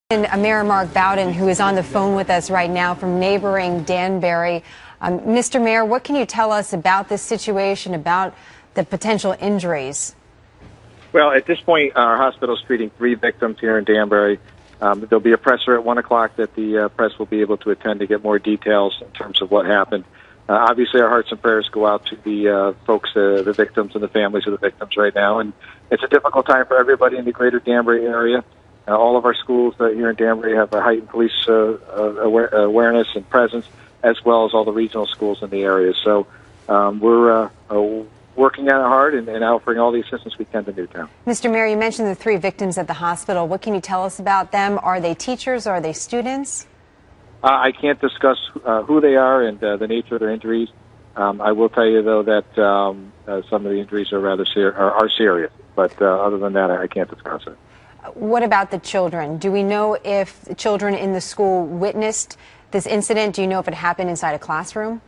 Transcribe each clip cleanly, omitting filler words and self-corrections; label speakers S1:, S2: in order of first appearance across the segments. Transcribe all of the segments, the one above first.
S1: Mayor Mark Bowden, who is on the phone with us right now from neighboring Danbury. Mr. Mayor, what can you tell us about this situation, about the potential injuries?
S2: Well, at this point, our hospital is treating 3 victims here in Danbury. There'll be a presser at 1 o'clock that the press will be able to attend to get more details in terms of what happened. Obviously, our hearts and prayers go out to the folks, the victims and the families of the victims right now. And it's a difficult time for everybody in the greater Danbury area. All of our schools here in Danbury have a heightened police awareness and presence, as well as all the regional schools in the area. So we're working on it hard and offering all the assistance we can to Newtown.
S1: Mr. Mayor, you mentioned the 3 victims at the hospital. What can you tell us about them? Are they teachers? Are they students?
S2: I can't discuss who they are and the nature of their injuries. I will tell you, though, that some of the injuries are rather serious. But other than that, I can't discuss it.
S1: What about the children? Do we know if the children in the school witnessed this incident? Do you know if it happened inside a classroom?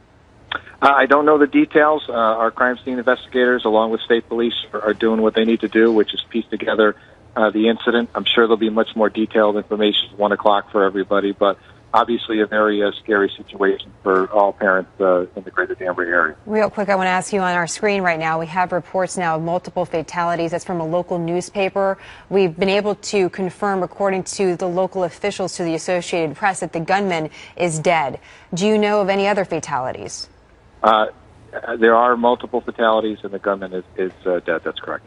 S2: I don't know the details. Our crime scene investigators, along with state police, are doing what they need to do, which is piece together the incident. I'm sure there'll be much more detailed information at 1 o'clock for everybody, but obviously a very scary situation for all parents in the greater Danbury area.
S1: Real quick, I want to ask you, on our screen right now, we have reports now of multiple fatalities. That's from a local newspaper. We've been able to confirm, according to the local officials to the Associated Press, that the gunman is dead. Do you know of any other fatalities?
S2: There are multiple fatalities, and the gunman is dead. That's correct.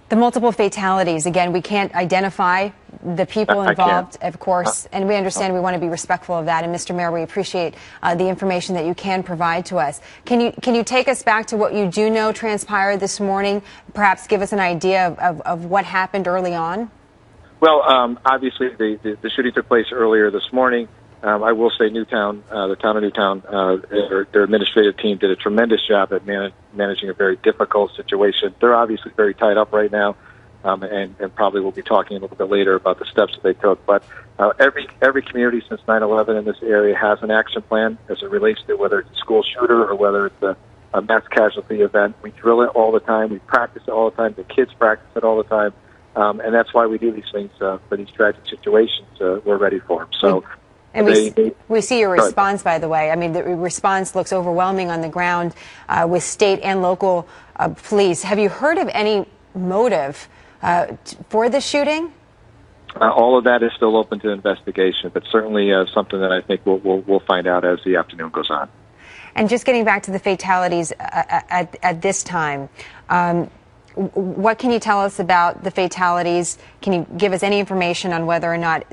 S1: The multiple fatalities, again, we can't identify the people involved, of course, and we understand we want to be respectful of that. And Mr. Mayor, we appreciate the information that you can provide to us. Can you take us back to what you do know transpired this morning? Perhaps give us an idea of what happened early on? Well,
S2: obviously, the shooting took place earlier this morning. I will say Newtown, the town of Newtown, their administrative team did a tremendous job at managing a very difficult situation. They're obviously very tied up right now, and probably we'll be talking a little bit later about the steps that they took. But every community since 9/11 in this area has an action plan as it relates to whether it's a school shooter or whether it's a mass casualty event. We drill it all the time. We practice it all the time. The kids practice it all the time. And that's why we do these things for these tragic situations. We're ready for them. So.
S1: And we see your response, by the way. I mean, the response looks overwhelming on the ground with state and local police. Have you heard of any motive for the shooting?
S2: All of that is still open to investigation, but certainly something that I think we'll find out as the afternoon goes on.
S1: And just getting back to the fatalities at this time, what can you tell us about the fatalities? Can you give us any information on whether or not